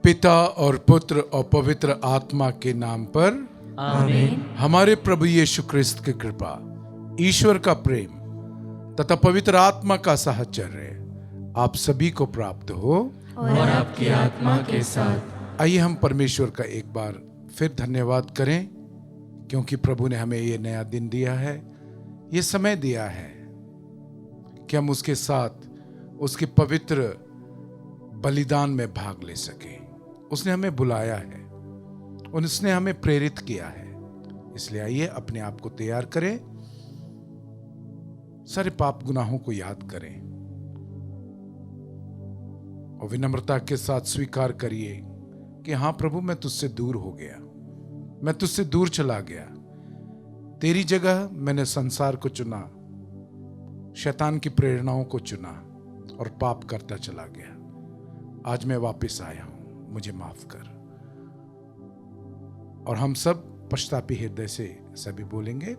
पिता और पुत्र और पवित्र आत्मा के नाम पर आमीन। हमारे प्रभु यीशु ख्रिस्त की कृपा, ईश्वर का प्रेम तथा पवित्र आत्मा का साहचर्य आप सभी को प्राप्त हो और आपकी आत्मा के साथ। आइए हम परमेश्वर का एक बार फिर धन्यवाद करें, क्योंकि प्रभु ने हमें ये नया दिन दिया है, ये समय दिया है कि हम उसके साथ उसके पवित्र बलिदान में भाग ले सके। उसने हमें बुलाया है, उसने हमें प्रेरित किया है। इसलिए आइए अपने आप को तैयार करें, सारे पाप गुनाहों को याद करें और विनम्रता के साथ स्वीकार करिए कि हाँ प्रभु, मैं तुझसे दूर हो गया, मैं तुझसे दूर चला गया। तेरी जगह मैंने संसार को चुना, शैतान की प्रेरणाओं को चुना और पाप करता चला गया। आज मैं वापस आया हूं, मुझे माफ कर। और हम सब पश्चातापी हृदय से सभी बोलेंगे,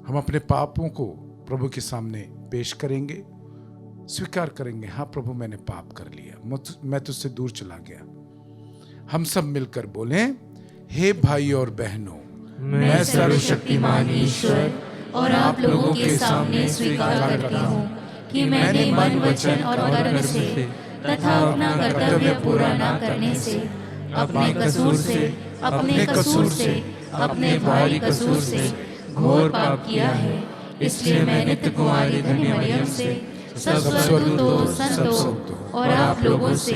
हम अपने पापों को प्रभु के सामने पेश करेंगे, स्वीकार करेंगे, हाँ प्रभु मैंने पाप कर लिया, मैं तुझसे दूर चला गया। हम सब मिलकर बोलें, हे भाई और बहनों, मैं सर्वशक्तिमान ईश्वर और आप लोगों के सामने स्वीकार करता हूँ कि मैंने मन, वचन और कर्म से तथा अपना कर्तव्य पूरा न करने से, अपने कसूर से, अपने भारी कसूर से घोर पाप किया है। इसलिए मैं नित्य कुमारी धन्य मरियम से, सब स्वर्गदूतों, संतों और आप लोगों से,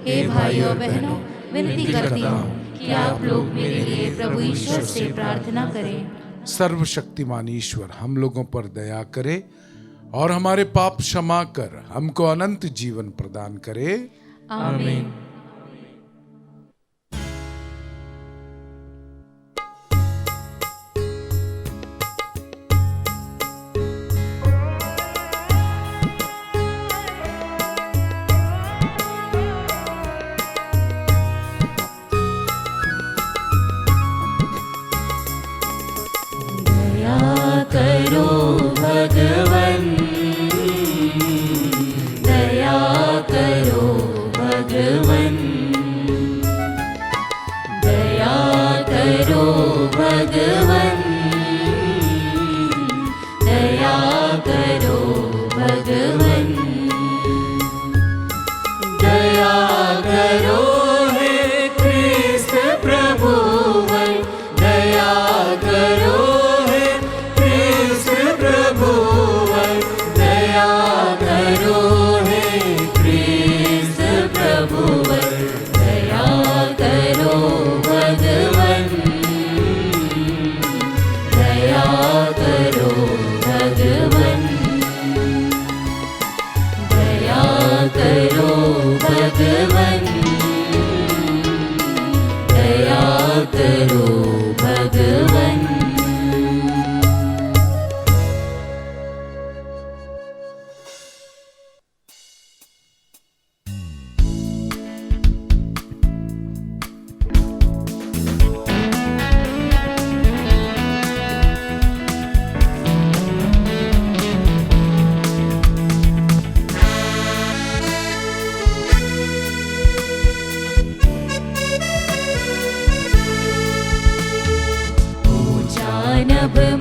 हे भाई और बहनों, विनती करती हूँ कि आप लोग मेरे लिए प्रभु ईश्वर से प्रार्थना करें। सर्वशक्तिमान ईश्वर हम लोगों पर दया करे और हमारे पाप क्षमा कर हमको अनंत जीवन प्रदान करे। आमीन।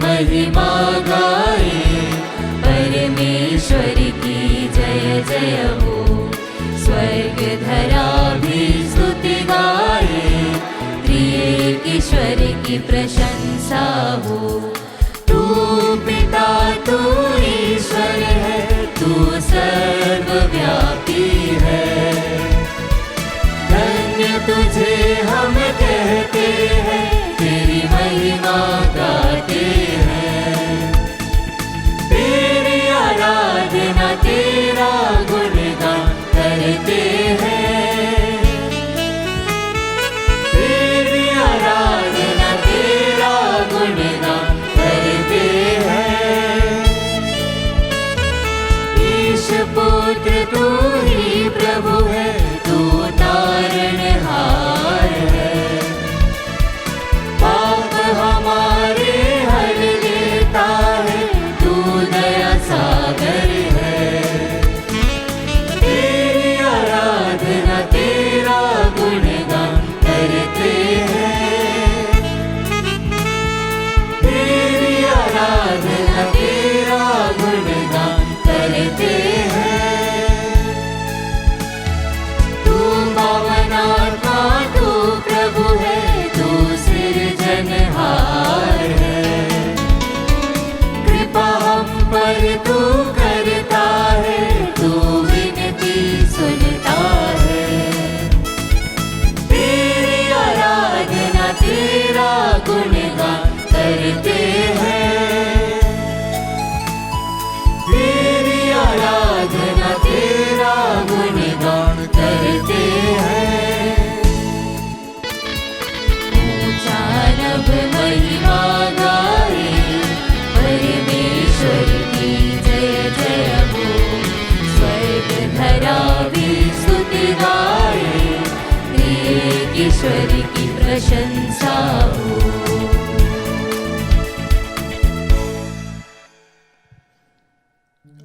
महिमा गाए परमेश्वर की जय जय हो, स्वर्ग धरा भी स्तुति गाए, त्रिएक ईश्वर की प्रशंसा हो। तू पिता, तू ईश्वर है, तू सर्वव्यापी है। धन्य तुझे हम कहते हैं, तेरी महिमा गाते हैं, तेरी आराधना, तेरा गुणगान करते हैं, तेरी आराधना, तेरा गुणगान करते हैं। ईश पुत्र तू ही प्रभु है, तू तारणहार है, पाप हमारे हर लेता है, तू दया सागर है। ईश्वर की प्रशंसा हो।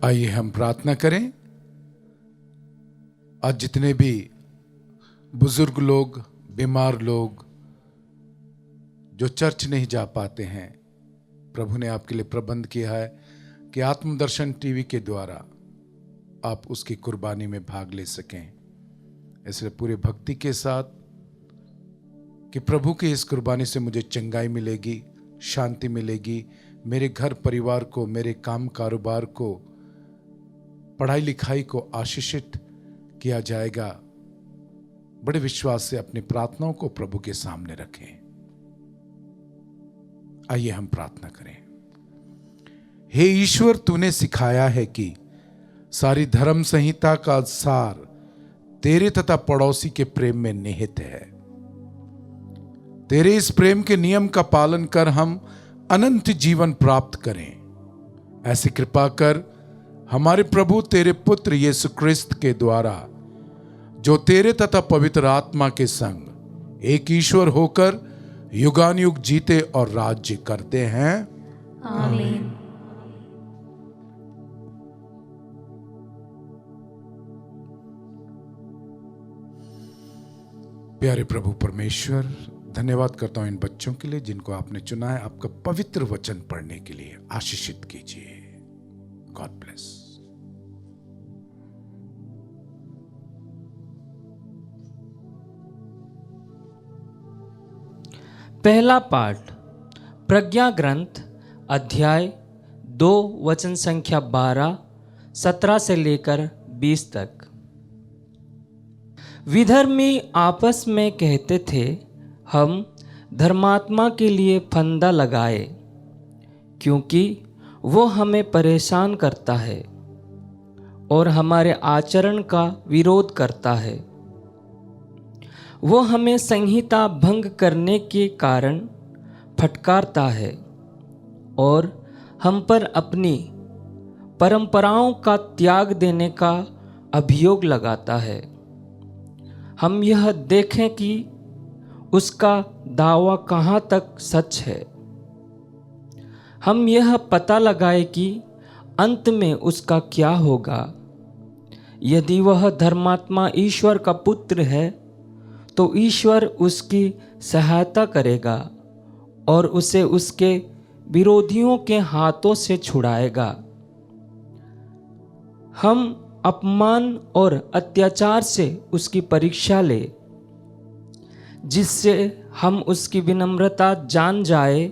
आइए हम प्रार्थना करें। आज जितने भी बुजुर्ग लोग, बीमार लोग जो चर्च नहीं जा पाते हैं, प्रभु ने आपके लिए प्रबंध किया है कि आत्मदर्शन टीवी के द्वारा आप उसकी कुर्बानी में भाग ले सकें। इसलिए पूरी भक्ति के साथ कि प्रभु की इस कुर्बानी से मुझे चंगाई मिलेगी, शांति मिलेगी, मेरे घर परिवार को, मेरे काम कारोबार को, पढ़ाई लिखाई को आशीषित किया जाएगा। बड़े विश्वास से अपनी प्रार्थनाओं को प्रभु के सामने रखें। आइए हम प्रार्थना करें। हे ईश्वर, तूने सिखाया है कि सारी धर्म संहिता का सार तेरे तथा पड़ोसी के प्रेम में निहित है। तेरे इस प्रेम के नियम का पालन कर हम अनंत जीवन प्राप्त करें। ऐसी कृपा कर हमारे प्रभु तेरे पुत्र यीशु क्रिस्त के द्वारा, जो तेरे तथा पवित्र आत्मा के संग एक ईश्वर होकर युगानुयुग जीते और राज्य करते हैं। आमीन। प्यारे प्रभु परमेश्वर, धन्यवाद करता हूं इन बच्चों के लिए जिनको आपने चुना है आपका पवित्र वचन पढ़ने के लिए। आशीषित कीजिए। God bless. पहला पाठ प्रज्ञा ग्रंथ अध्याय 2 वचन संख्या 12, 17 से लेकर 20 तक। विधर्मी आपस में कहते थे, हम धर्मात्मा के लिए फंदा लगाए, क्योंकि वो हमें परेशान करता है और हमारे आचरण का विरोध करता है। वो हमें संहिता भंग करने के कारण फटकारता है और हम पर अपनी परंपराओं का त्याग देने का अभियोग लगाता है। हम यह देखें कि उसका दावा कहाँ तक सच है। हम यह पता लगाए कि अंत में उसका क्या होगा। यदि वह धर्मात्मा ईश्वर का पुत्र है तो ईश्वर उसकी सहायता करेगा और उसे उसके विरोधियों के हाथों से छुड़ाएगा। हम अपमान और अत्याचार से उसकी परीक्षा ले, जिससे हम उसकी विनम्रता जान जाए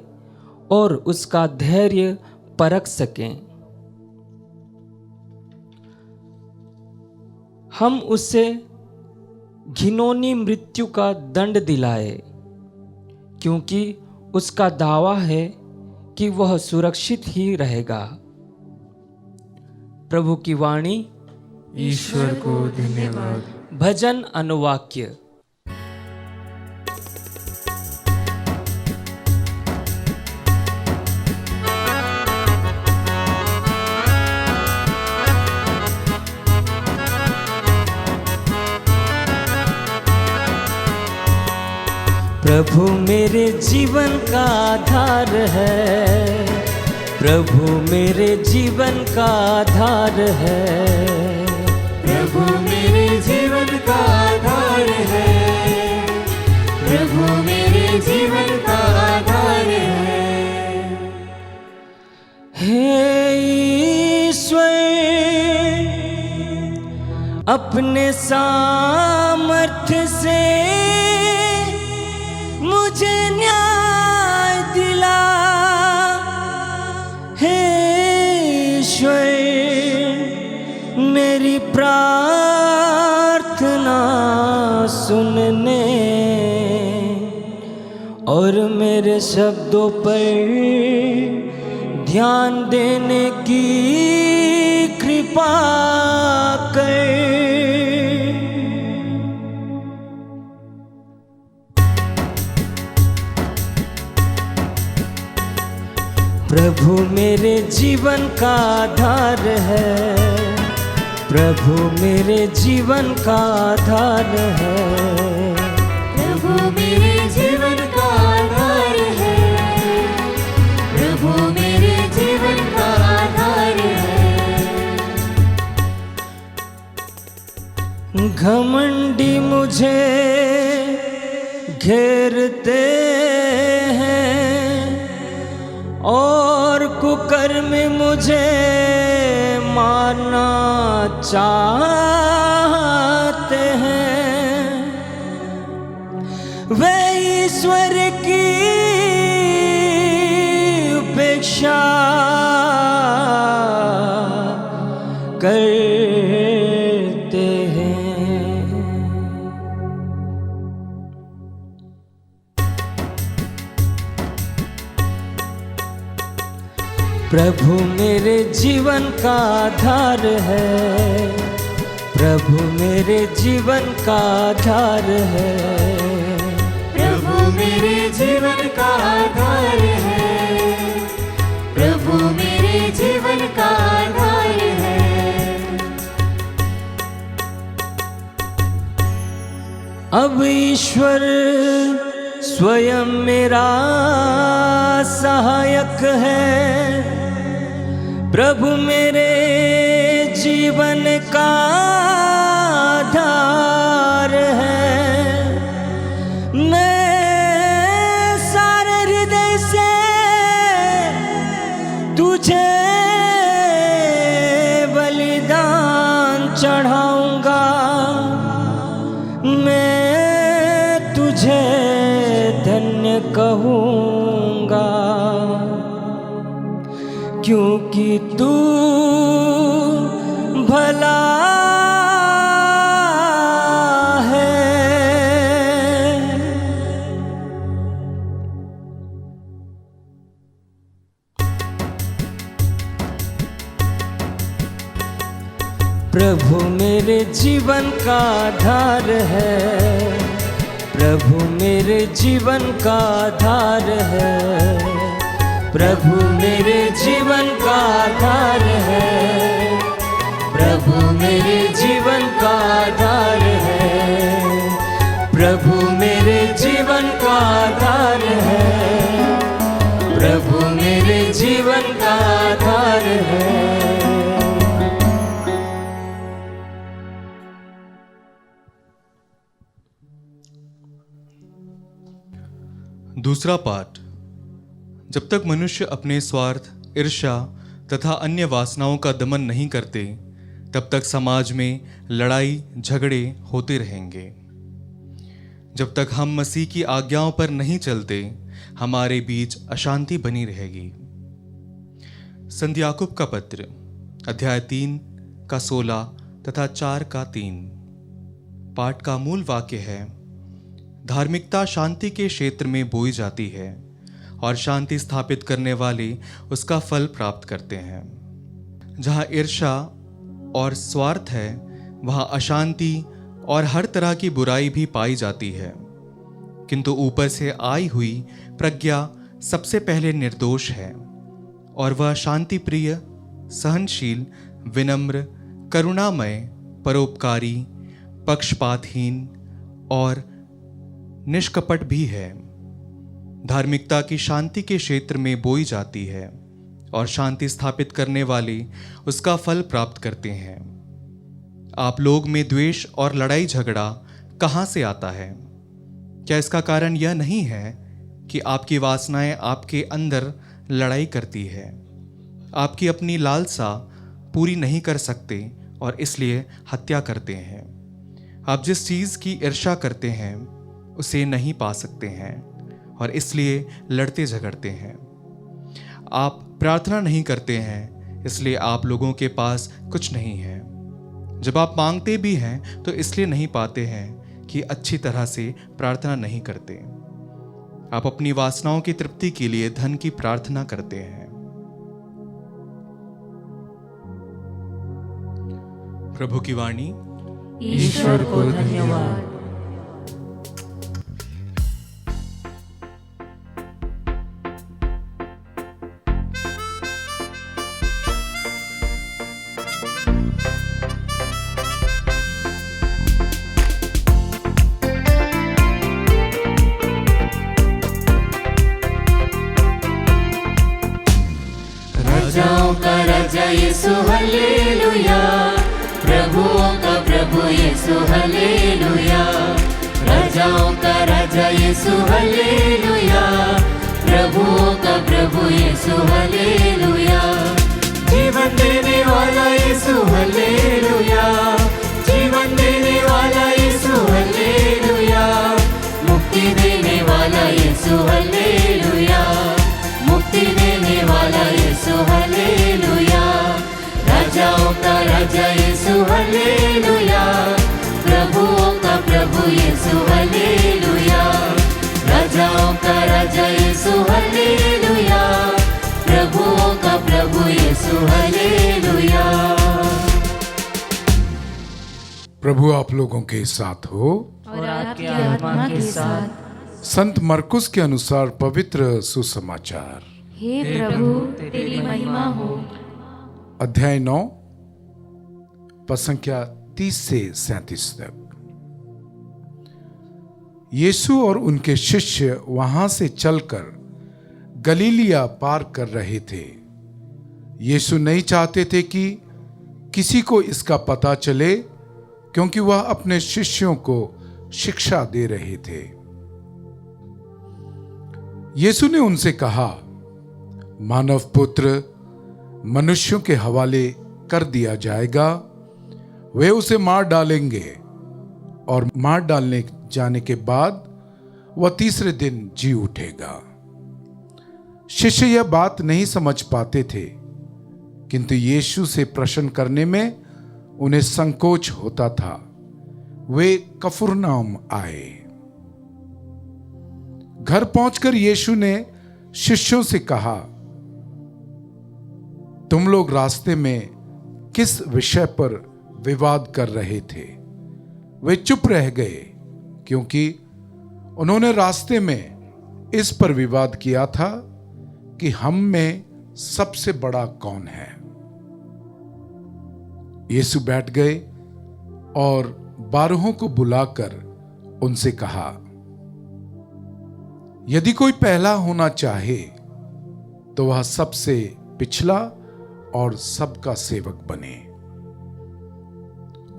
और उसका धैर्य परख सकें। हम उसे घिनौनी मृत्यु का दंड दिलाए, क्योंकि उसका दावा है कि वह सुरक्षित ही रहेगा। प्रभु की वाणी। ईश्वर को धन्यवाद। भजन अनुवाक्य। प्रभु मेरे जीवन का आधार है, प्रभु मेरे जीवन का आधार है, प्रभु मेरे जीवन का आधार है, प्रभु मेरे जीवन का आधार है। हे ईश्वर, अपने सामर्थ्य से मुझे न्याय दिला। हे ईश्वर, मेरी प्रार्थना सुनने और मेरे शब्दों पर ध्यान देने की कृपा कर। प्रभु मेरे जीवन का आधार है, प्रभु मेरे जीवन का आधार है, प्रभु मेरे जीवन का आधार है, प्रभु मेरे जीवन का आधार है। घमंडी मुझे घेरते हैं और कुकर्म मुझे मारना चाहते हैं। वे ईश्वर की उपेक्षा करते हैं। प्रभु मेरे जीवन का आधार है, प्रभु मेरे जीवन का आधार है। प्रभु मेरे जीवन का आधार है, प्रभु मेरे जीवन का आधार है। अब ईश्वर स्वयं मेरा सहायक है, प्रभु मेरे जीवन का आधार है। मैं सारे हृदय से तुझे बलिदान चढ़ाऊंगा, मैं तुझे धन्य कहूँगा, क्योंकि तू भला है। प्रभु मेरे जीवन का आधार है, प्रभु मेरे जीवन का आधार है। प्रभु मेरे जीवन का आधार है, प्रभु मेरे जीवन का आधार है। प्रभु मेरे जीवन का आधार है, प्रभु मेरे जीवन का आधार है। दूसरा पाठ। जब तक मनुष्य अपने स्वार्थ, ईर्ष्या तथा अन्य वासनाओं का दमन नहीं करते, तब तक समाज में लड़ाई झगड़े होते रहेंगे। जब तक हम मसीह की आज्ञाओं पर नहीं चलते, हमारे बीच अशांति बनी रहेगी। संत याकूब का पत्र अध्याय 3 का 16 तथा 4 का 3। पाठ का मूल वाक्य है, धार्मिकता शांति के क्षेत्र में बोई जाती है और शांति स्थापित करने वाले उसका फल प्राप्त करते हैं। जहाँ ईर्ष्या और स्वार्थ है, वहाँ अशांति और हर तरह की बुराई भी पाई जाती है। किंतु ऊपर से आई हुई प्रज्ञा सबसे पहले निर्दोष है और वह शांति प्रिय, सहनशील, विनम्र, करुणामय, परोपकारी, पक्षपातहीन और निष्कपट भी है। धार्मिकता की शांति के क्षेत्र में बोई जाती है और शांति स्थापित करने वाले उसका फल प्राप्त करते हैं। आप लोग में द्वेष और लड़ाई झगड़ा कहाँ से आता है? क्या इसका कारण यह नहीं है कि आपकी वासनाएं आपके अंदर लड़ाई करती है, आपकी अपनी लालसा पूरी नहीं कर सकते और इसलिए हत्या करते हैं। आप जिस चीज़ की ईर्ष्या करते हैं उसे नहीं पा सकते हैं और इसलिए लड़ते झगड़ते हैं। आप प्रार्थना नहीं करते हैं, इसलिए आप लोगों के पास कुछ नहीं है। जब आप मांगते भी हैं तो इसलिए नहीं पाते हैं कि अच्छी तरह से प्रार्थना नहीं करते। आप अपनी वासनाओं की तृप्ति के लिए धन की प्रार्थना करते हैं। प्रभु की वाणी। ईश्वर को धन्यवाद। प्रभु यीशु हालेलुया, राजाओं का राजा यीशु हालेलुया, प्रभुओं का प्रभु यीशु हालेलुया, जीवन देने वाला यीशु हालेलुया, जीवन देने वाला यीशु हालेलुया, मुक्ति देने वाला यीशु हालेलुया, मुक्ति देने वाला यीशु हालेलुया, राजाओं का राजा यीशु हालेलुया, प्रभुओं का प्रभु यीशु हालेलुया, राजाओं का राजा यीशु हालेलुया, प्रभुओं का प्रभु यीशु हालेलुया। प्रभु आप लोगों के साथ हो और आपकी आत्मा के साथ। संत मरकुस के अनुसार पवित्र सुसमाचार, हे प्रभु तेरी महिमा हो। अध्याय 9 पद संख्या 30 से 37 तक। यीशु और उनके शिष्य वहां से चलकर गलीलिया पार कर रहे थे। यीशु नहीं चाहते थे कि किसी को इसका पता चले, क्योंकि वह अपने शिष्यों को शिक्षा दे रहे थे। यीशु ने उनसे कहा, मानव पुत्र मनुष्यों के हवाले कर दिया जाएगा, वे उसे मार डालेंगे और मार डालने जाने के बाद वह तीसरे दिन जी उठेगा। शिष्य यह बात नहीं समझ पाते थे, किंतु यीशु से प्रश्न करने में उन्हें संकोच होता था। वे कफरनहूम आए। घर पहुंचकर यीशु ने शिष्यों से कहा, तुम लोग रास्ते में किस विषय पर विवाद कर रहे थे? वे चुप रह गए, क्योंकि उन्होंने रास्ते में इस पर विवाद किया था कि हम में सबसे बड़ा कौन है। यीशु बैठ गए और 12 को बुलाकर उनसे कहा, यदि कोई पहला होना चाहे तो वह सबसे पिछला और सबका सेवक बने।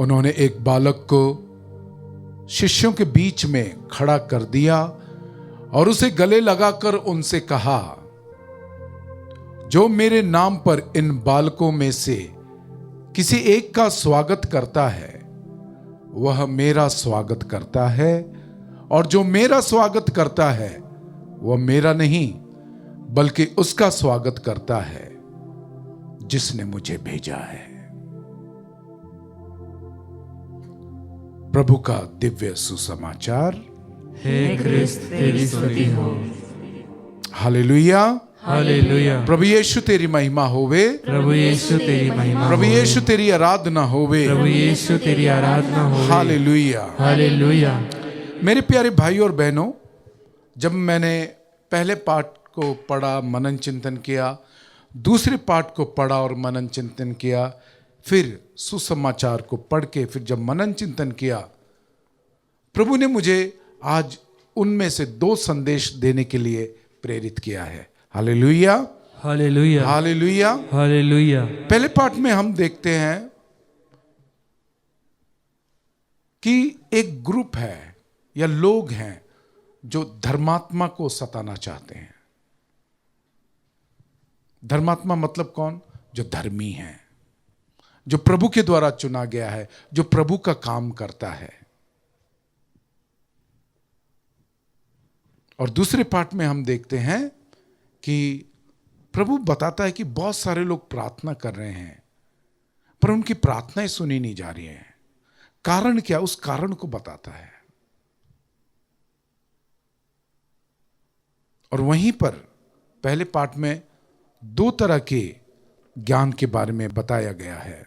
उन्होंने एक बालक को शिष्यों के बीच में खड़ा कर दिया और उसे गले लगाकर उनसे कहा, जो मेरे नाम पर इन बालकों में से किसी एक का स्वागत करता है, वह मेरा स्वागत करता है, और जो मेरा स्वागत करता है वह मेरा नहीं बल्कि उसका स्वागत करता है जिसने मुझे भेजा है। प्रभु का दिव्य सुसमाचार। हे क्रिस्त तेरी स्तुति हो। Hallelujah, hallelujah. प्रभु यीशु तेरी महिमा होवे, प्रभु यीशु तेरी महिमा प्रभु यीशु तेरी आराधना होवे, प्रभु यीशु तेरी आराधना हो। Hallelujah, hallelujah. मेरे प्यारे भाइयों और बहनों, जब मैंने पहले पाठ को पढ़ा, मनन चिंतन किया, दूसरे पाठ को पढ़ा और मनन चिंतन किया, फिर सुसमाचार को पढ़ के फिर जब मनन चिंतन किया, प्रभु ने मुझे आज उनमें से 2 संदेश देने के लिए प्रेरित किया है। Hallelujah, hallelujah. Hallelujah, hallelujah. पहले पाठ में हम देखते हैं कि एक ग्रुप है या लोग हैं जो धर्मात्मा को सताना चाहते हैं। धर्मात्मा मतलब कौन? जो धर्मी है, जो प्रभु के द्वारा चुना गया है, जो प्रभु का काम करता है। और दूसरे पाठ में हम देखते हैं कि प्रभु बताता है कि बहुत सारे लोग प्रार्थना कर रहे हैं पर उनकी प्रार्थनाएं सुनी नहीं जा रही हैं। कारण क्या? उस कारण को बताता है। और वहीं पर पहले पाठ में 2 तरह के ज्ञान के बारे में बताया गया है।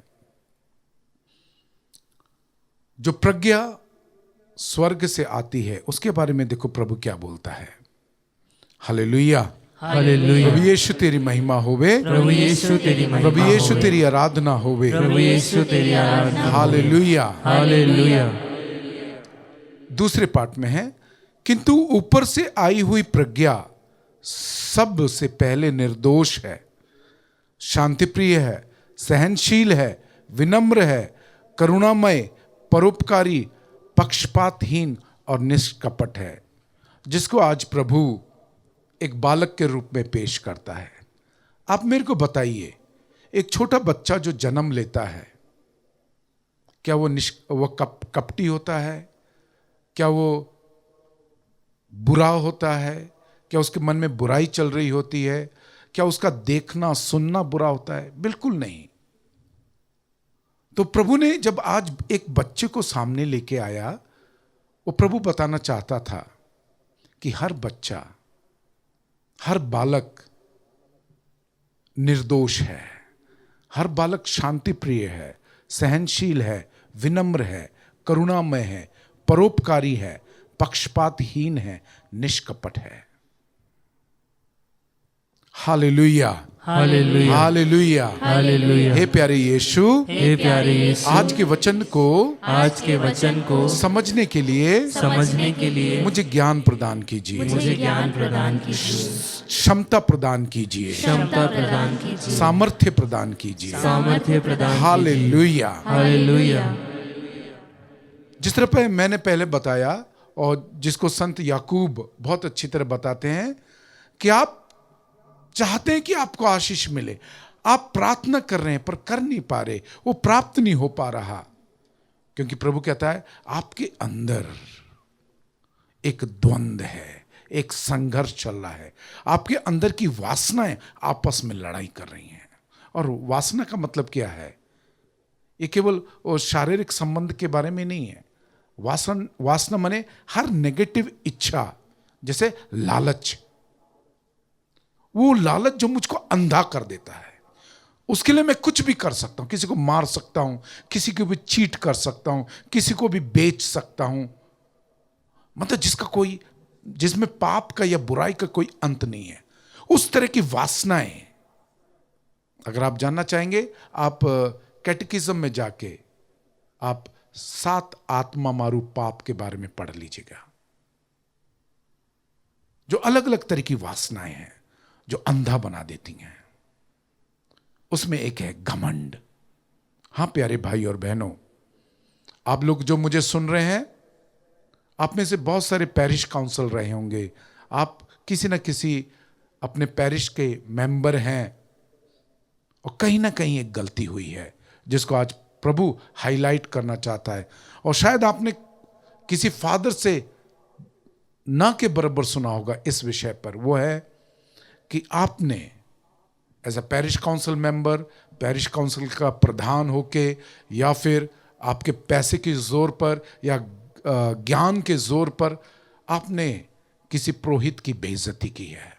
जो प्रज्ञा स्वर्ग से आती है उसके बारे में देखो प्रभु क्या बोलता है। Hallelujah, hallelujah. प्रभु यीशु तेरी महिमा होवे, प्रभु यीशु तेरी महिमा प्रभु यीशु तेरी आराधना होवे, प्रभु यीशु तेरी आराधना। Hallelujah, hallelujah. दूसरे पाठ में है, किंतु ऊपर से आई हुई प्रज्ञा सब से पहले निर्दोष है, शांतिप्रिय है, सहनशील है, विनम्र है, करुणामय, परोपकारी, पक्षपातहीन और निष्कपट है, जिसको आज प्रभु एक बालक के रूप में पेश करता है। आप मेरे को बताइए, एक छोटा बच्चा जो जन्म लेता है, क्या वो कपटी होता है? क्या वो बुरा होता है? क्या उसके मन में बुराई चल रही होती है? क्या उसका देखना सुनना बुरा होता है? बिल्कुल नहीं। तो प्रभु ने जब आज एक बच्चे को सामने लेके आया, वो प्रभु बताना चाहता था कि हर बच्चा, हर बालक निर्दोष है, हर बालक शांति प्रिय है, सहनशील है, विनम्र है, करुणामय है, परोपकारी है, पक्षपातहीन है, निष्कपट है। Hallelujah, hallelujah, hallelujah, hallelujah. हे प्यारे यीशु, हे प्यारे यीशु, आज के वचन को समझने के लिए मुझे ज्ञान प्रदान कीजिए, मुझे ज्ञान प्रदान कीजिए, क्षमता प्रदान कीजिए, क्षमता प्रदान कीजिए, सामर्थ्य प्रदान कीजिए। सामर्थ्य प्रदान। Hallelujah, hallelujah. जिस तरह मैंने पहले बताया और जिसको संत याकूब बहुत अच्छी तरह बताते हैं कि आप चाहते हैं कि आपको आशीष मिले, आप प्रार्थना कर रहे हैं पर कर नहीं पा रहे, वो प्राप्त नहीं हो पा रहा, क्योंकि प्रभु कहता है आपके अंदर एक द्वंद्व है, एक संघर्ष चल रहा है, आपके अंदर की वासनाएं आपस में लड़ाई कर रही हैं। और वासना का मतलब क्या है? ये केवल शारीरिक संबंध के बारे में नहीं है। वासना माने हर नेगेटिव इच्छा, जैसे लालच, वो लालच जो मुझको अंधा कर देता है, उसके लिए मैं कुछ भी कर सकता हूं, किसी को मार सकता हूं, किसी को भी चीट कर सकता हूं, किसी को भी बेच सकता हूं, मतलब जिसमें पाप का या बुराई का कोई अंत नहीं है, उस तरह की वासनाएं। अगर आप जानना चाहेंगे, आप कैटेकिज्म में जाके आप 7 आत्मा मारू पाप के बारे में पढ़ लीजिएगा, जो अलग अलग तरह की वासनाएं हैं जो अंधा बना देती हैं। उसमें एक है घमंड। हां प्यारे भाई और बहनों, आप लोग जो मुझे सुन रहे हैं, आप में से बहुत सारे पैरिश काउंसिल रहे होंगे, आप किसी ना किसी अपने पैरिश के मेंबर हैं, और कहीं ना कहीं एक गलती हुई है जिसको आज प्रभु हाईलाइट करना चाहता है। और शायद आपने किसी फादर से ना के बराबर सुना होगा इस विषय पर, वो है कि आपने as a parish council member, parish council का प्रधान होके, या फिर आपके पैसे के जोर पर या ज्ञान के जोर पर आपने किसी पुरोहित की बेइज्जती की है।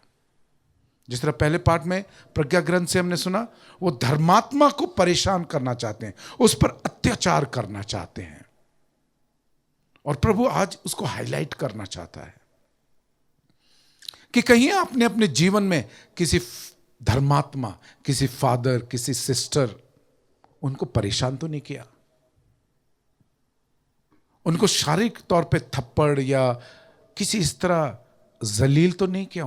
जिस तरह पहले पार्ट में प्रज्ञा ग्रंथ से हमने सुना, वो धर्मात्मा को परेशान करना चाहते हैं, उस पर अत्याचार करना चाहते हैं, और प्रभु आज उसको हाईलाइट करना चाहता है कि कहीं आपने अपने जीवन में किसी धर्मात्मा, किसी फादर, किसी सिस्टर, उनको परेशान तो नहीं किया, उनको शारीरिक तौर पे थप्पड़ या किसी इस तरह जलील तो नहीं किया,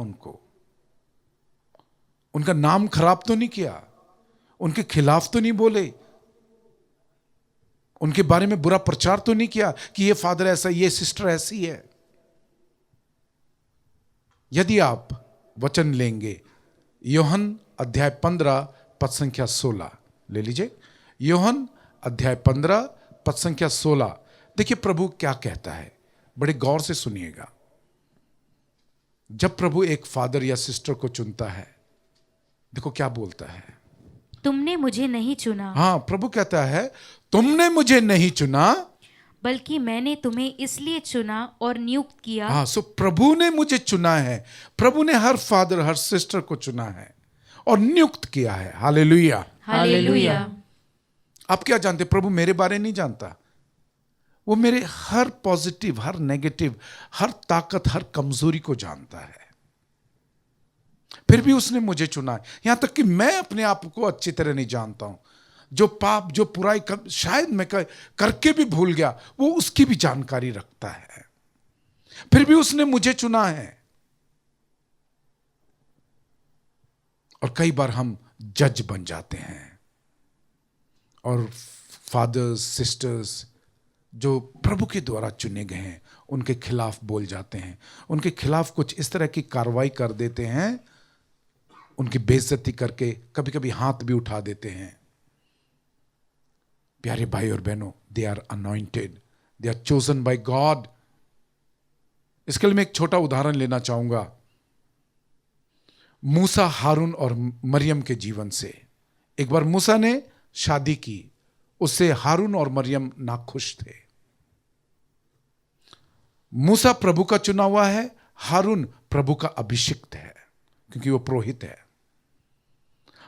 उनका नाम खराब तो नहीं किया, उनके खिलाफ तो नहीं बोले, उनके बारे में बुरा प्रचार तो नहीं किया कि ये फादर ऐसा, ये सिस्टर ऐसी है। यदि आप वचन लेंगे, यूहन्ना अध्याय 15 पद संख्या 16 ले लीजिए। यूहन्ना अध्याय 15 पद संख्या 16, देखिए प्रभु क्या कहता है, बड़े गौर से सुनिएगा। जब प्रभु एक फादर या सिस्टर को चुनता है, देखो क्या बोलता है, तुमने मुझे नहीं चुना। हाँ, प्रभु कहता है तुमने मुझे नहीं चुना, बल्कि मैंने तुम्हें इसलिए चुना और नियुक्त किया। हाँ, सो प्रभु ने मुझे चुना है, प्रभु ने हर फादर, हर सिस्टर को चुना है और नियुक्त किया है। Hallelujah, hallelujah. आप क्या जानते, प्रभु मेरे बारे नहीं जानता, वो मेरे हर पॉजिटिव, हर नेगेटिव, हर ताकत, हर कमजोरी को जानता है, फिर भी उसने मुझे चुना है। यहां तक कि मैं अपने आप को अच्छी तरह नहीं जानता हूं, जो पाप, जो बुराई शायद मैं करके भी भूल गया, वो उसकी भी जानकारी रखता है, फिर भी उसने मुझे चुना है। और कई बार हम जज बन जाते हैं और फादर्स, सिस्टर्स जो प्रभु के द्वारा चुने गए हैं उनके खिलाफ बोल जाते हैं, उनके खिलाफ कुछ इस तरह की कार्रवाई कर देते हैं, उनकी बेइज्जती करके कभी कभी हाथ भी उठा देते हैं। प्यारे भाई और बहनों, they are anointed, they are chosen by God. इसके लिए मैं एक छोटा उदाहरण लेना चाहूंगा मूसा, हारून और मरियम के जीवन से। एक बार मूसा ने शादी की, उससे हारून और मरियम नाखुश थे। मूसा प्रभु का चुना हुआ है, हारून प्रभु का अभिषिक्त है क्योंकि वो पुरोहित है।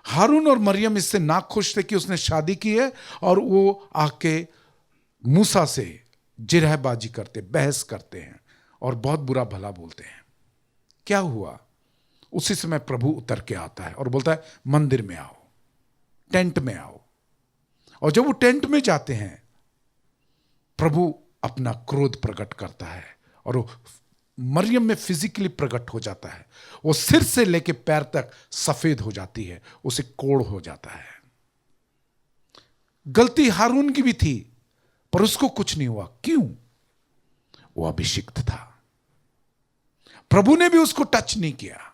हारून और मरियम इससे नाखुश थे कि उसने शादी की है और वो आके मूसा से जिरहबाजी करते, बहस करते हैं और बहुत बुरा भला बोलते हैं। क्या हुआ? उसी समय प्रभु उतर के आता है और बोलता है मंदिर में आओ, टेंट में आओ। और जब वो टेंट में जाते हैं, प्रभु अपना क्रोध प्रकट करता है और वो मरियम में फिजिकली प्रकट हो जाता है। वो सिर से लेके पैर तक सफेद हो जाती है, उसे कोढ़ हो जाता है। गलती हारून की भी थी पर उसको कुछ नहीं हुआ। क्यों? वो अभिषिक्त था, प्रभु ने भी उसको टच नहीं किया।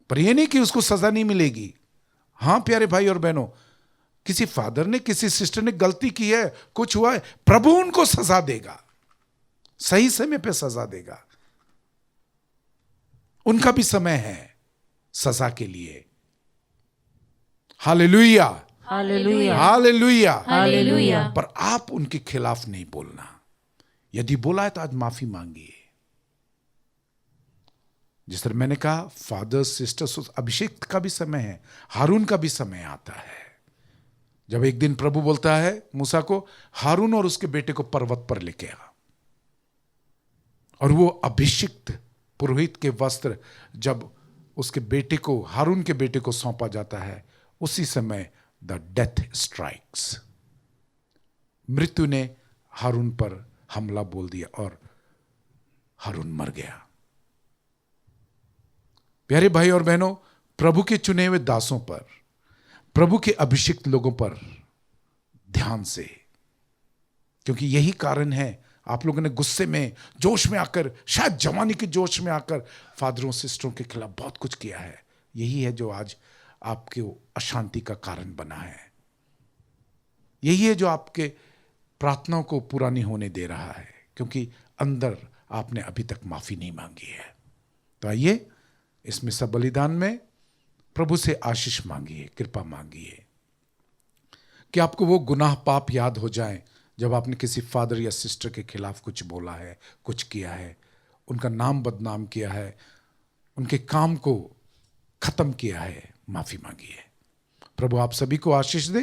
पर यह नहीं कि उसको सजा नहीं मिलेगी। हां प्यारे भाई और बहनों, किसी फादर ने, किसी सिस्टर ने गलती की है, कुछ हुआ है, प्रभु उनको सजा देगा, सही समय पे सजा देगा। उनका भी समय है सजा के लिए। Hallelujah, hallelujah, hallelujah, hallelujah. पर आप उनके खिलाफ नहीं बोलना। यदि बोला है तो आज माफी मांगिए। जिस तरह मैंने कहा, फादर्स, सिस्टर्स, अभिषेक का भी समय है, हारून का भी समय आता है। जब एक दिन प्रभु बोलता है मूसा को, हारून और उसके बेटे को पर्वत पर लेके आ, और वो अभिषिक्त पुरोहित के वस्त्र जब उसके बेटे को, हारून के बेटे को सौंपा जाता है, उसी समय द डेथ स्ट्राइक्स, मृत्यु ने हारून पर हमला बोल दिया और हारून मर गया। प्यारे भाई और बहनों, प्रभु के चुने हुए दासों पर, प्रभु के अभिषिक्त लोगों पर ध्यान से, क्योंकि यही कारण है आप लोगों ने गुस्से में, जोश में आकर, शायद जवानी के जोश में आकर फादरों सिस्टरों के खिलाफ बहुत कुछ किया है। यही है जो आज आपके अशांति का कारण बना है। यही है जो आपके प्रार्थनाओं को पूरा नहीं होने दे रहा है, क्योंकि अंदर आपने अभी तक माफी नहीं मांगी है। तो आइए इसमें सब बलिदान में प्रभु से आशीष मांगिए, कृपा मांगिए कि आपको वो गुनाह पाप याद हो जाए जब आपने किसी फादर या सिस्टर के खिलाफ कुछ बोला है, कुछ किया है, उनका नाम बदनाम किया है, उनके काम को खत्म किया है। माफी मांगिए। प्रभु आप सभी को आशीष दे,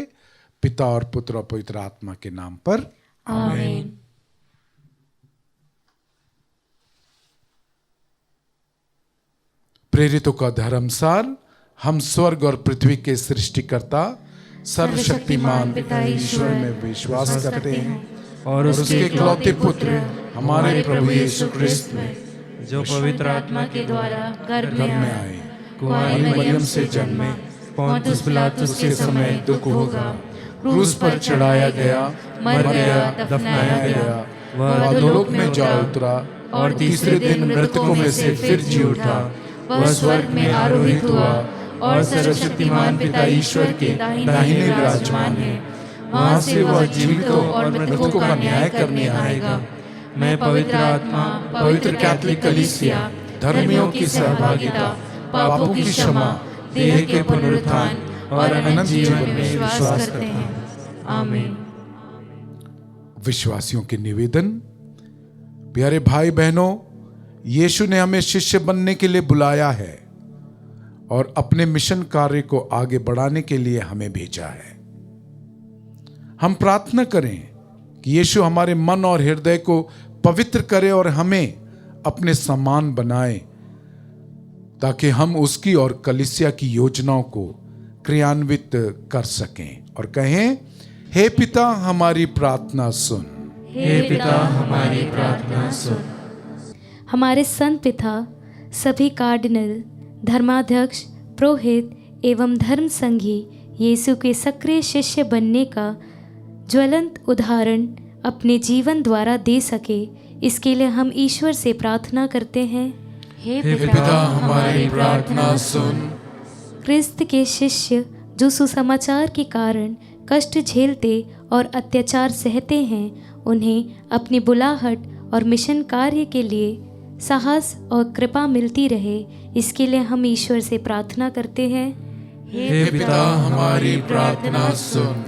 पिता और पुत्र और पवित्र आत्मा के नाम पर, आमीन। प्रेरितों का धर्मसार। हम स्वर्ग और पृथ्वी के सृष्टिकर्ता सर्वशक्तिमान पिता ईश्वर में विश्वास करते हैं और उसके इकलौते पुत्र हमारे प्रभु यीशु क्रिस्त में, जो पवित्र आत्मा के द्वारा गर्भ घर में आए, कुंवारी मरियम से जन्मे, पोंतियुस पिलातुस के समय दुख होगा, क्रूस पर चढ़ाया गया, मर गया, दफनाया गया, वह अधोलोक में जा उतरा और तीसरे दिन मृतकों में से फिर जी उठा, वह स्वर्ग में आरोहित हुआ और सर्वशक्तिमान पिता ईश्वर के दाहिने विराजमान है। वहां से वह जीवितों और मृतकों का न्याय करने आएगा। मैं पवित्र आत्मा, पवित्र कैथोलिक कलीसिया, धर्मियों की सहभागिता, पापों की क्षमा, देह के पुनरुत्थान और अनंत जीवन में विश्वास करते हैं। आमीन। विश्वासियों के निवेदन। प्यारे भाई बहनों, यीशु ने हमें शिष्य बनने के लिए बुलाया है और अपने मिशन कार्य को आगे बढ़ाने के लिए हमें भेजा है। हम प्रार्थना करें कि यीशु हमारे मन और हृदय को पवित्र करे और हमें अपने समान बनाए, ताकि हम उसकी और कलीसिया की योजनाओं को क्रियान्वित कर सकें और कहें, हे पिता हमारी प्रार्थना सुन। हे पिता हमारी प्रार्थना सुन। हमारे संत पिता, सभी कार्डिनल, धर्माध्यक्ष, पुरोहित एवं धर्म संघी यीशु के सक्रिय शिष्य बनने का ज्वलंत उदाहरण अपने जीवन द्वारा दे सके, इसके लिए हम ईश्वर से प्रार्थना करते हैं। हे पिता हमारी प्रार्थना सुन। क्रिस्त के शिष्य जो सुसमाचार के कारण कष्ट झेलते और अत्याचार सहते हैं, उन्हें अपनी बुलाहट और मिशन कार्य के लिए साहस और कृपा मिलती रहे, इसके लिए हम ईश्वर से प्रार्थना करते हैं। हे पिता हमारी प्रार्थना सुन।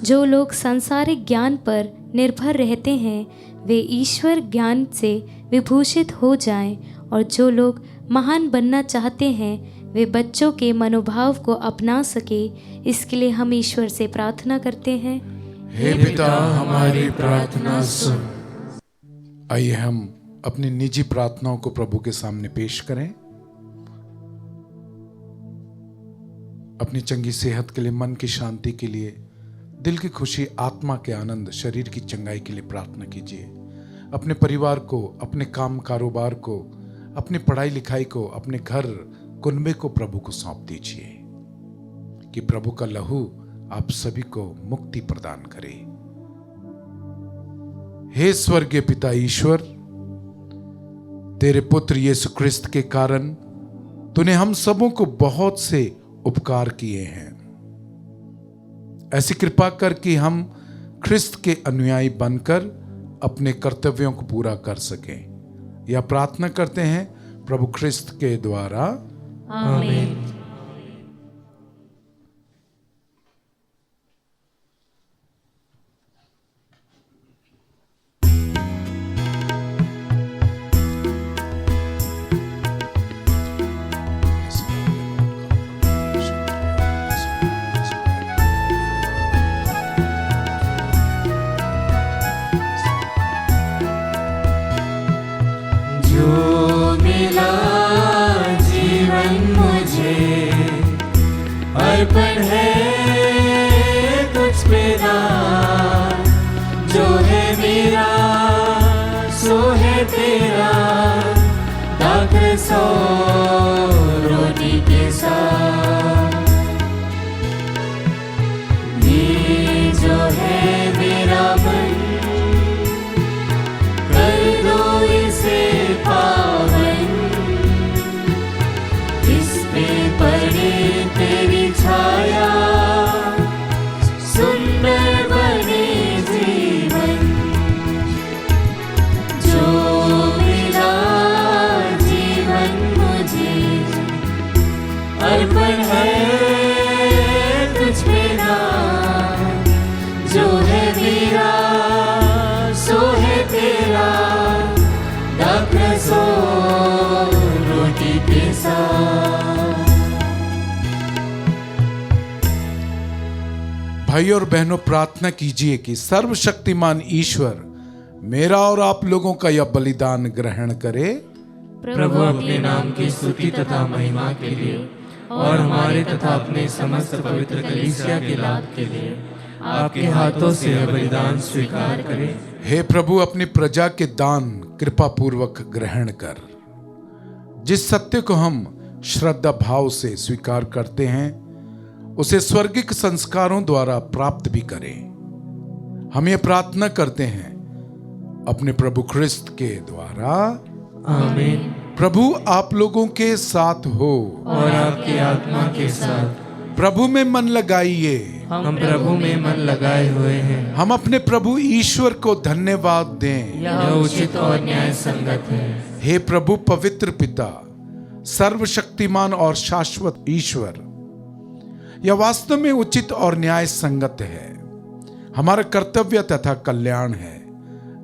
जो लोग सांसारिक ज्ञान पर निर्भर रहते हैं, वे ईश्वर ज्ञान से विभूषित हो जाएं, और जो लोग महान बनना चाहते हैं, वे बच्चों के मनोभाव को अपना सके, इसके लिए हम ईश्वर से प्रार्थना करते हैं। हे पिता हमारी प्रार्थना सुन। आइए हम अपनी निजी प्रार्थनाओं को प्रभु के सामने पेश करें। अपनी चंगी सेहत के लिए, मन की शांति के लिए, दिल की खुशी, आत्मा के आनंद, शरीर की चंगाई के लिए प्रार्थना कीजिए। अपने परिवार को, अपने काम कारोबार को, अपनी पढ़ाई लिखाई को, अपने घर कुनबे को प्रभु को सौंप दीजिए कि प्रभु का लहू आप सभी को मुक्ति प्रदान करे। हे स्वर्गीय पिता ईश्वर, तेरे पुत्र यीशु ख्रिस्त के कारण तूने हम सबों को बहुत से उपकार किए हैं। ऐसी कृपा कर कि हम ख्रिस्त के अनुयायी बनकर अपने कर्तव्यों को पूरा कर सकें। यह प्रार्थना करते हैं प्रभु ख्रिस्त के द्वारा, आमीन। अर्पण है तुझ पे दान, जो है मेरा सो है तेरा, दाखिल सो रोटी के साथ। ये जो है मेरा मन, कर दो इसे पावन, इस पे पड़े तेरी छाया, सुंदर बने जीवन। जो मिला जीवन मुझे, अर्पण है तुझ पे दान, जो है मेरा सो है तेरा, दाखिल सो रोटी के साथ। भाइयों और बहनों, प्रार्थना कीजिए कि सर्वशक्तिमान ईश्वर मेरा और आप लोगों का यह बलिदान ग्रहण करे। प्रभु अपने नाम की स्तुति तथा महिमा के लिए और हमारे तथा अपने समस्त पवित्र कलीसिया के लाभ के लिए आपके हाथों से यह बलिदान स्वीकार करे। हे प्रभु, अपनी प्रजा के दान कृपा पूर्वक ग्रहण कर। जिस सत्य को हम श्रद्धा भाव से स्वीकार करते हैं, उसे स्वर्गिक संस्कारों द्वारा प्राप्त भी करें। हम ये प्रार्थना करते हैं अपने प्रभु ख्रिस्त के द्वारा, आमीन। प्रभु आप लोगों के साथ हो और आपकी आत्मा के साथ। प्रभु में मन लगाइए। हम प्रभु में मन लगाए हुए हैं। हम अपने प्रभु ईश्वर को धन्यवाद दें। यह उचित और न्याय संगत है। हे प्रभु पवित्र पिता, सर्वशक्तिमान और शाश्वत ईश्वर, यह वास्तव में उचित और न्याय संगत है। हमारा कर्तव्य तथा कल्याण है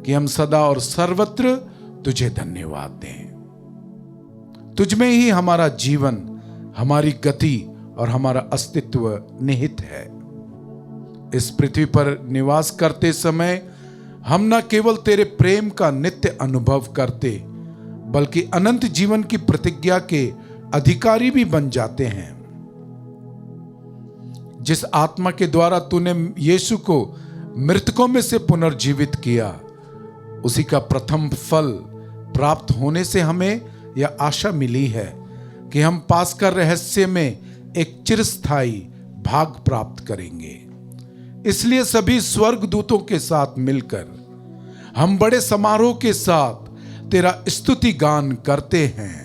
कि हम सदा और सर्वत्र तुझे धन्यवाद दें। तुझ में ही हमारा जीवन, हमारी गति और हमारा अस्तित्व निहित है। इस पृथ्वी पर निवास करते समय हम न केवल तेरे प्रेम का नित्य अनुभव करते, बल्कि अनंत जीवन की प्रतिज्ञा के अधिकारी भी बन जाते हैं। जिस आत्मा के द्वारा तूने यीशु को मृतकों में से पुनर्जीवित किया, उसी का प्रथम फल प्राप्त होने से हमें यह आशा मिली है कि हम पास्का रहस्य में एक चिरस्थायी भाग प्राप्त करेंगे। इसलिए सभी स्वर्गदूतों के साथ मिलकर हम बड़े समारोह के साथ तेरा स्तुति गान करते हैं।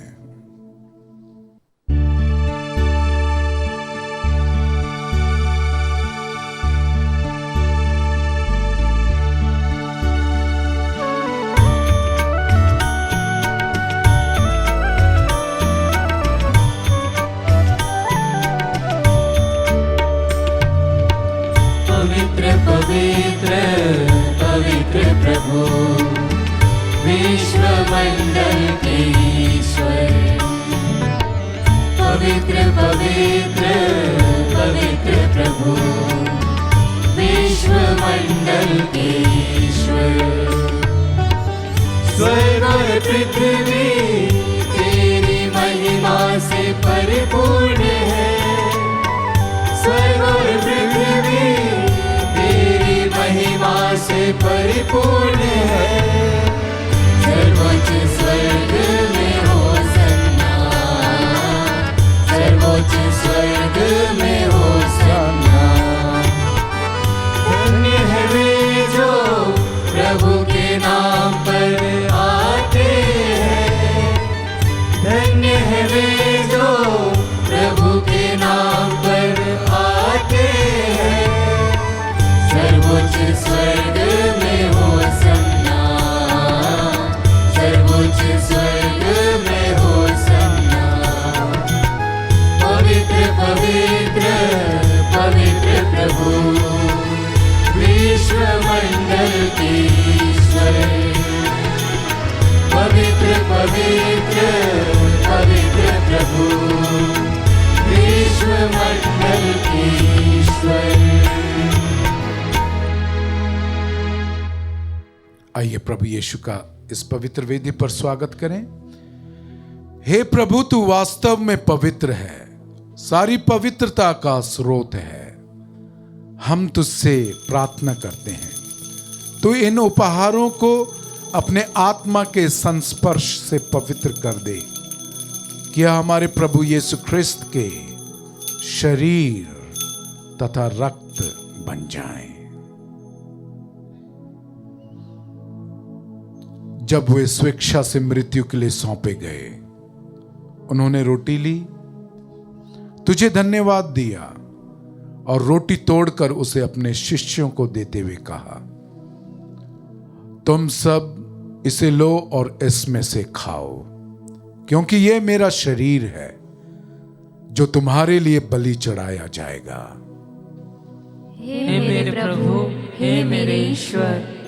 पवित्र पवित्र प्रभु विश्व मंडल के ईश्वर। पवित्र पवित्र पवित्र प्रभु विश्व मंडल के ईश्वर। स्वर्ग और पृथ्वी तेरी महिमा से परिपूर्ण है। स्वर्ग और पृथ्वी महिमा से परिपूर्ण है। सर्वोच्च स्वर्ग में होसन्ना, सर्वोच्च स्वर्ग में होसन्ना। धन्य है वे जो प्रभु के नाम पर आते हैं। धन्य है वे जो प्रभु के नाम पर आते हैं। सर्वोच्च स्वर्ग में होसन्ना, सर्वोच्च स्वर्ग में होसन्ना। पवित्र पवित्र पवित्र प्रभु विश्व मंडल के ईश्वर। पवित्र पवित्र पवित्र प्रभु विश्व मंडल के ईश्वर। आइए प्रभु यीशु का इस पवित्र वेदी पर स्वागत करें। हे प्रभु, तू वास्तव में पवित्र है, सारी पवित्रता का स्रोत है। हम तुझसे प्रार्थना करते हैं, तू इन उपहारों को अपने आत्मा के संस्पर्श से पवित्र कर दे, कि हमारे प्रभु यीशु ख्रिस्त के शरीर तथा रक्त बन जाएं। जब वे स्वेच्छा से मृत्यु के लिए सौंपे गए, उन्होंने रोटी ली, तुझे धन्यवाद दिया और रोटी तोड़कर उसे अपने शिष्यों को देते हुए कहा, तुम सब इसे लो और इसमें से खाओ, क्योंकि यह मेरा शरीर है जो तुम्हारे लिए बलि चढ़ाया जाएगा। हे मेरे प्रभु, हे मेरे ईश्वर।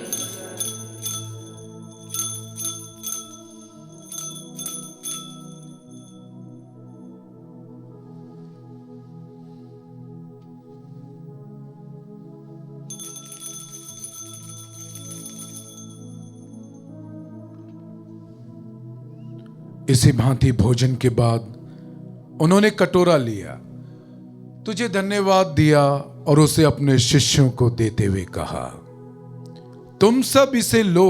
इसी भांति भोजन के बाद उन्होंने कटोरा लिया, तुझे धन्यवाद दिया और उसे अपने शिष्यों को देते हुए कहा, तुम सब इसे लो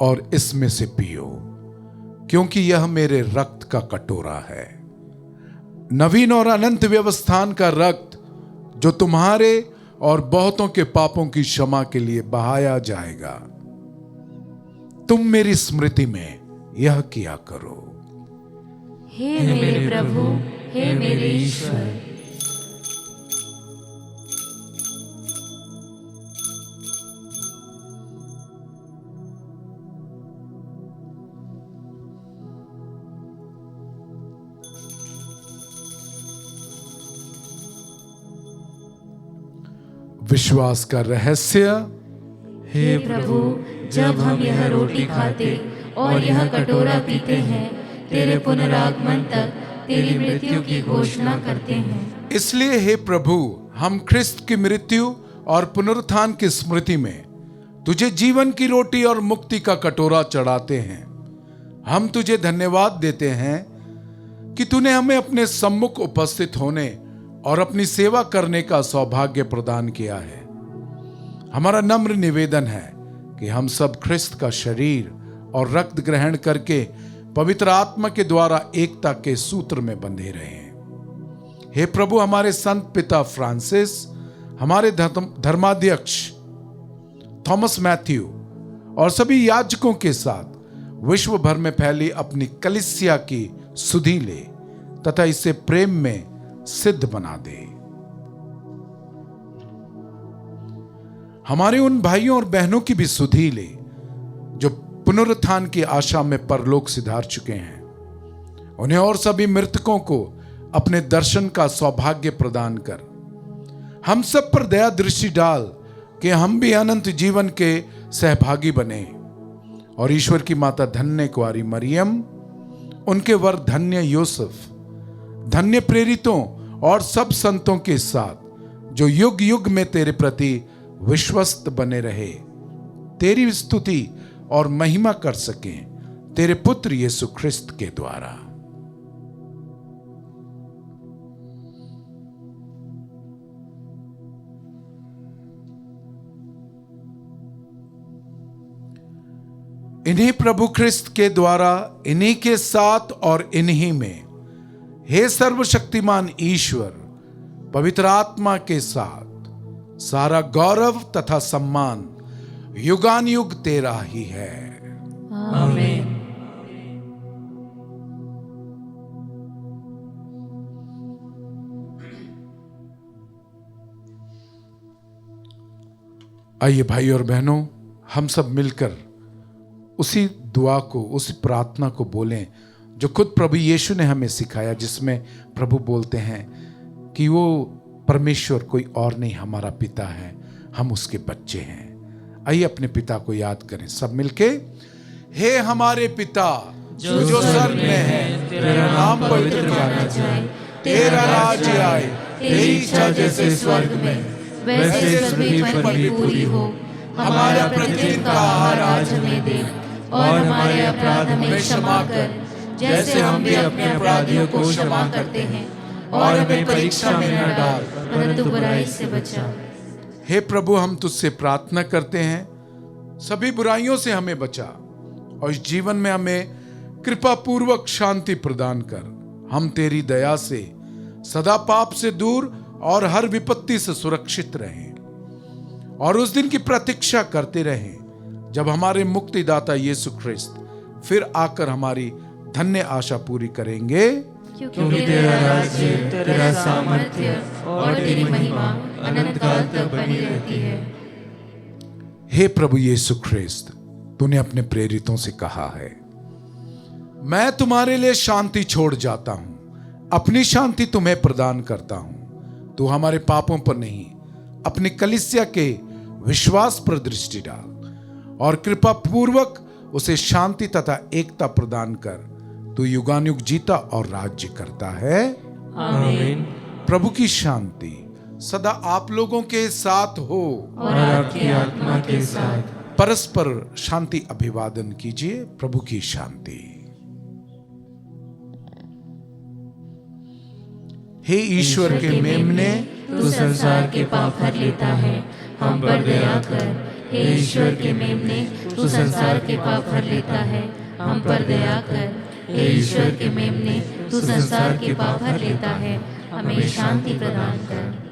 और इसमें से पियो, क्योंकि यह मेरे रक्त का कटोरा है, नवीन और अनंत व्यवस्थान का रक्त, जो तुम्हारे और बहुतों के पापों की क्षमा के लिए बहाया जाएगा। तुम मेरी स्मृति में यह किया करो। हे मेरे प्रभु, हे मेरे ईश्वर। विश्वास का रहस्य। हे प्रभु, जब हम यह रोटी खाते और यह कटोरा पीते हैं, तेरे पुनरागमन तक तेरी मृत्यु की घोषणा करते हैं। इसलिए हे प्रभु, हम ख्रिस्त की मृत्यु और पुनरुत्थान की स्मृति में तुझे जीवन की रोटी और मुक्ति का कटोरा चढ़ाते हैं। हम तुझे धन्यवाद देते हैं कि तूने हमें अपने सम्मुख उपस्थित होने और अपनी सेवा करने का सौभाग्य प्रदान किया है। हमारा नम्र निवेदन है कि हम सब ख्रिस्त का शरीर और रक्त ग्रहण करके पवित्र आत्मा के द्वारा एकता के सूत्र में बंधे रहें। हे प्रभु, हमारे संत पिता फ्रांसिस, हमारे धर्माध्यक्ष थॉमस मैथ्यू और सभी याजकों के साथ विश्व भर में फैली अपनी कलीसिया की सुधि ले तथा इसे प्रेम में सिद्ध बना दे। हमारे उन भाइयों और बहनों की भी सुधि ले जो पुनरुत्थान की आशा में परलोक सिधार चुके हैं। उन्हें और सभी मृतकों को अपने दर्शन का सौभाग्य प्रदान कर हम सब पर दया दृष्टि डाल कि हम भी अनंत जीवन के सहभागी बने और ईश्वर की माता धन्य कुंवारी मरियम, उनके वर धन्य यूसुफ, धन्य प्रेरितों और सब संतों के साथ जो युग युग में तेरे प्रति विश्वस्त बने रहे, तेरी स्तुति और महिमा कर सकें तेरे पुत्र यीशु ख्रिस्त के द्वारा। इन्हीं प्रभु ख्रिस्त के द्वारा, इन्हीं के साथ और इन्हीं में, हे सर्वशक्तिमान ईश्वर, पवित्र आत्मा के साथ सारा गौरव तथा सम्मान युगान युग तेरा ही है। आमीन। आइए भाई और बहनों, हम सब मिलकर उसी दुआ को, उसी प्रार्थना को बोलें जो खुद प्रभु यीशु ने हमें सिखाया, जिसमें प्रभु बोलते हैं कि वो परमेश्वर कोई और नहीं, हमारा पिता है, हम उसके बच्चे हैं। आइए अपने पिता को याद करें सब मिलके। हे हमारे पिता जो स्वर्ग में है, तेरा नाम पवित्र माना जाए, तेरा राज्य आए, तेरी इच्छा जैसे स्वर्ग में वैसे पृथ्वी पर भी पूरी हो। हमारा प्रतिदिन का आहार आज हमें दे और हमारे अपराध हमें क्षमा कर जैसे हम भी अपने अपराधियों को क्षमा करते हैं, और हमें परीक्षा में न डाल परंतु बुराई से बचा। हे प्रभु, हम तुझसे प्रार्थना करते हैं सभी बुराइयों से हमें बचा और इस जीवन में हमें कृपा पूर्वक शांति प्रदान कर। हम तेरी दया से सदा पाप से दूर और हर विपत्ति से सुरक्षित रहें और उस दिन की प्रतीक्षा करते रहें जब हमारे मुक्तिदाता यीशु ख्रिस्त फिर आकर हमारी धन्य आशा पूरी करेंगे। क्योंकि तेरा राज्य, तेरा सामर्थ्य और तेरी महिमा अनंत काल तक बनी रहती है। हे प्रभु यीशु ख्रिस्त, तूने अपने प्रेरितों से कहा है, मैं तुम्हारे लिए शांति छोड़ जाता हूं, अपनी शांति तुम्हें प्रदान करता हूं। तू हमारे पापों पर नहीं, अपनी कलीसिया के विश्वास पर दृष्टि डाल और कृपा पूर्वक उसे शांति तथा एकता प्रदान कर। तू युगानुयुग जीता और राज्य करता है। आमीन। प्रभु की शांति सदा आप लोगों के साथ हो और आपकी आत्मा के साथ। परस्पर शांति अभिवादन कीजिए। प्रभु की शांति। हे ईश्वर के मेमने, तू संसार के पाप हर लेता है, हम पर दया कर। हे ईश्वर के मेमने, तू संसार के पाप हर लेता है, हम पर दया कर। हे ईश्वर के मेमने, तू संसार के पाप हर लेता है, हमें शांति प्रदान कर।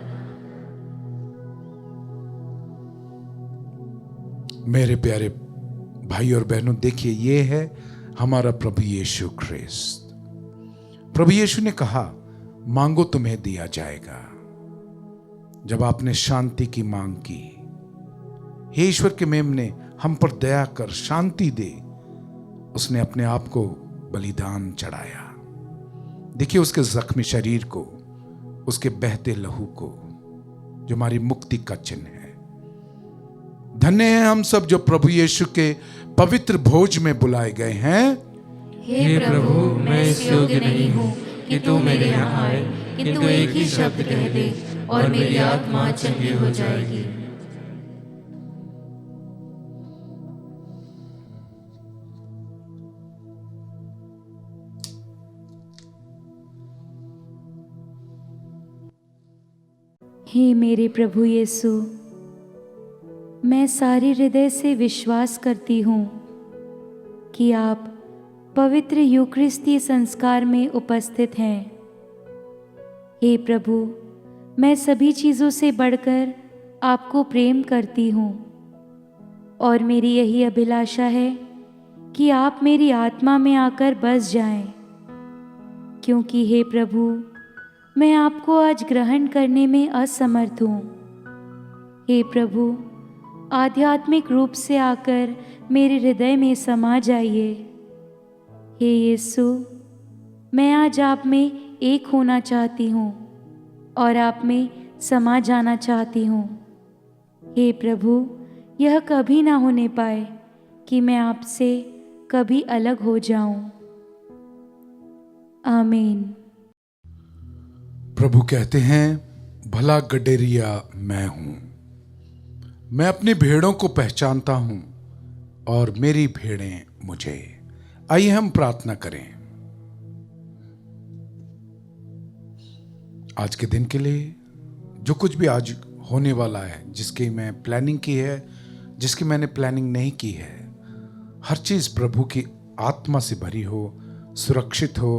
मेरे प्यारे भाई और बहनों, देखिए ये है हमारा प्रभु यीशु ख्रिस्त। प्रभु यीशु ने कहा, मांगो तुम्हें दिया जाएगा। जब आपने शांति की मांग की, हे ईश्वर के मेमने, हम पर दया कर, शांति दे, उसने अपने आप को बलिदान चढ़ाया। देखिए उसके जख्मी शरीर को, उसके बहते लहू को, जो हमारी मुक्ति का चिन्ह है। धन्य हैं हम सब जो प्रभु यीशु के पवित्र भोज में बुलाए गए हैं। हे प्रभु, मैं इस योग्य नहीं हूँ कि तू मेरे यहाँ आए, किंतु एक ही शब्द कह दे और मेरी आत्मा चंगी हो जाएगी। हे मेरे प्रभु यीशु, मैं सारे हृदय से विश्वास करती हूँ कि आप पवित्र यूकरिस्तीय संस्कार में उपस्थित हैं। हे प्रभु, मैं सभी चीज़ों से बढ़कर आपको प्रेम करती हूँ और मेरी यही अभिलाषा है कि आप मेरी आत्मा में आकर बस जाएं, क्योंकि हे प्रभु, मैं आपको आज ग्रहण करने में असमर्थ हूँ। हे प्रभु, आध्यात्मिक रूप से आकर मेरे हृदय में समा जाइए। हे यीशु, मैं आज आप में एक होना चाहती हूँ और आप में समा जाना चाहती हूँ। हे प्रभु, यह कभी ना होने पाए कि मैं आपसे कभी अलग हो जाऊं। आमीन। प्रभु कहते हैं, भला गडेरिया मैं हूं, मैं अपनी भेड़ों को पहचानता हूं और मेरी भेड़ें मुझे। आइए हम प्रार्थना करें। आज के दिन के लिए जो कुछ भी आज होने वाला है, जिसकी मैं प्लानिंग की है, जिसकी मैंने प्लानिंग नहीं की है, हर चीज प्रभु की आत्मा से भरी हो, सुरक्षित हो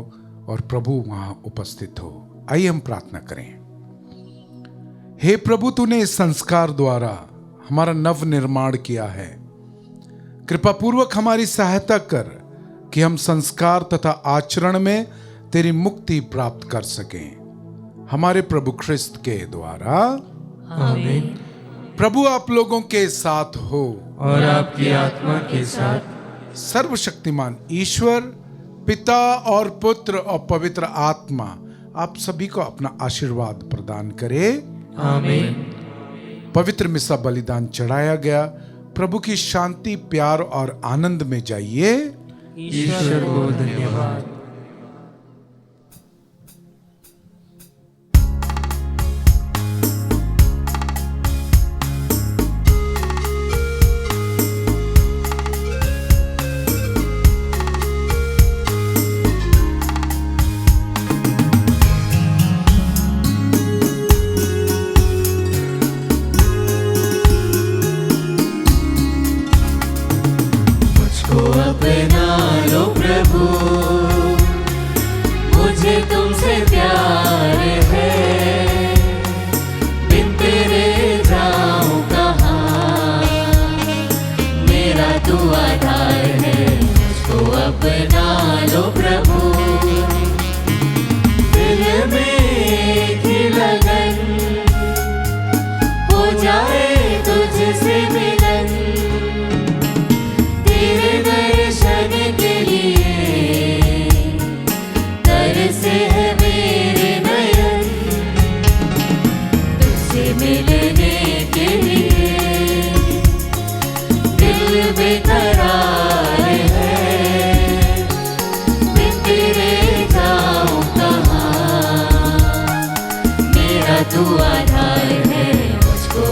और प्रभु वहां उपस्थित हो। आइए हम प्रार्थना करें। हे प्रभु, तूने इस संस्कार द्वारा हमारा नव निर्माण किया है। कृपा पूर्वक हमारी सहायता कर कि हम संस्कार तथा आचरण में तेरी मुक्ति प्राप्त कर सकें, हमारे प्रभु ख्रिस्त के द्वारा। आमीन। प्रभु आप लोगों के साथ हो और आपकी आत्मा के साथ। सर्वशक्तिमान ईश्वर पिता और पुत्र और पवित्र आत्मा आप सभी को अपना आशीर्वाद प्रदान करे। आमीन। पवित्र मिसा बलिदान चढ़ाया गया। प्रभु की शांति, प्यार और आनंद में जाइए। ईश्वर को धन्यवाद। मुझे तुमसे प्यार है, बिन तेरे जाऊं कहाँ, मेरा तू आधार है। मुझको अपना लो प्रभु, दिल में एक ही लगन, हो जाए तुझसे मिलन, तेरे दर्शन के लिए से है मेरे नयन, तुझसे मिलने के लिए दिल बेकरार है, बिन तेरे जाऊं कहाँ, मेरा तू आधार है। मुझको